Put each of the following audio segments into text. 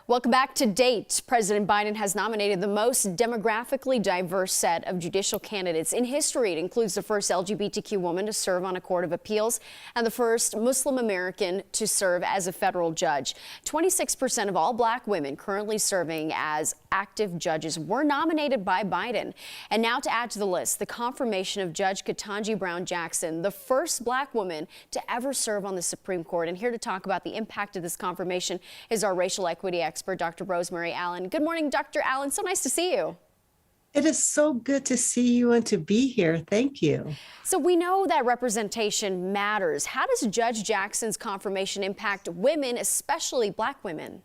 Welcome back to Date. President Biden has nominated the most demographically diverse set of judicial candidates in history. It includes the first LGBTQ woman to serve on a court of appeals and the first Muslim American to serve as a federal judge. 26% of all black women currently serving as active judges were nominated by Biden. And now to add to the list, the confirmation of Judge Ketanji Brown Jackson, the first black woman to ever serve on the Supreme Court. And here to talk about the impact of this confirmation is our racial equity expert, Dr. Rosemarie Allen. Good morning, Dr. Allen. So nice to see you. It is so good to see you and to be here. Thank you. So we know that representation matters. How does Judge Jackson's confirmation impact women, especially black women?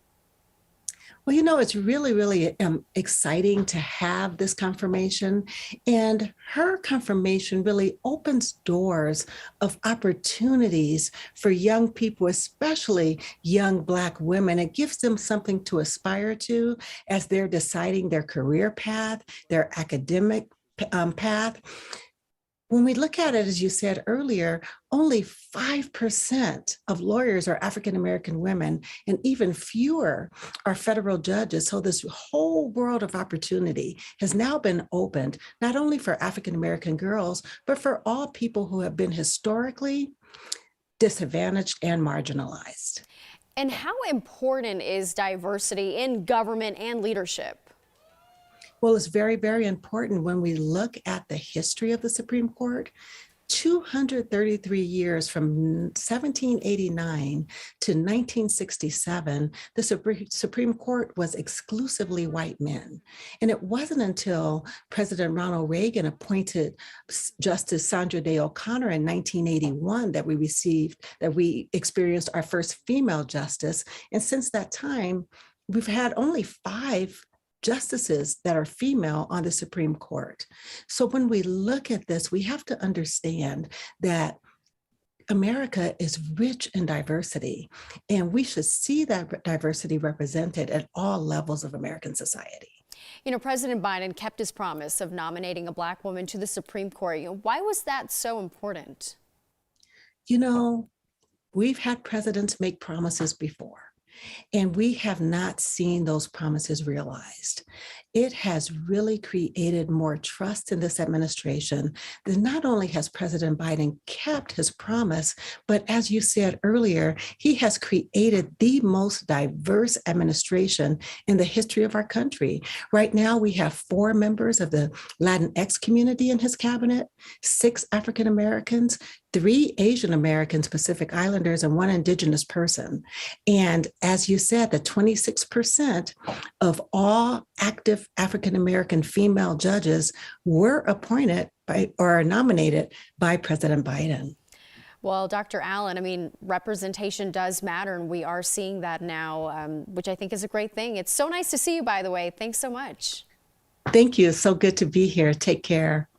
Well, you know, it's really exciting to have this confirmation, and her confirmation really opens doors of opportunities for young people, especially young black women. It gives them something to aspire to as they're deciding their career path, their academic path. When we look at it, as you said earlier, only 5% of lawyers are African-American women, and even fewer are federal judges. So this whole world of opportunity has now been opened, not only for African-American girls, but for all people who have been historically disadvantaged and marginalized. And how important is diversity in government and leadership? Well, it's very important when we look at the history of the Supreme Court. 233 years from 1789 to 1967, the Supreme Court was exclusively white men. And it wasn't until President Ronald Reagan appointed Justice Sandra Day O'Connor in 1981 that we experienced our first female justice. And since that time, we've had only 5 justices that are female on the Supreme Court. So when we look at this, we have to understand that America is rich in diversity, and we should see that diversity represented at all levels of American society. You know, President Biden kept his promise of nominating a black woman to the Supreme Court. Why was that so important? You know, we've had presidents make promises before, and we have not seen those promises realized. It has really created more trust in this administration that not only has President Biden kept his promise, but as you said earlier, he has created the most diverse administration in the history of our country. Right now, we have 4 members of the Latinx community in his cabinet, 6 African Americans, 3 Asian Americans, Pacific Islanders, and 1 Indigenous person. And as you said, the 26% of all active African American female judges were appointed by or nominated by President Biden. Well, Dr. Allen, I mean, representation does matter, and we are seeing that now, which I think is a great thing. It's so nice to see you, by the way. Thanks so much. Thank you. So good to be here. Take care.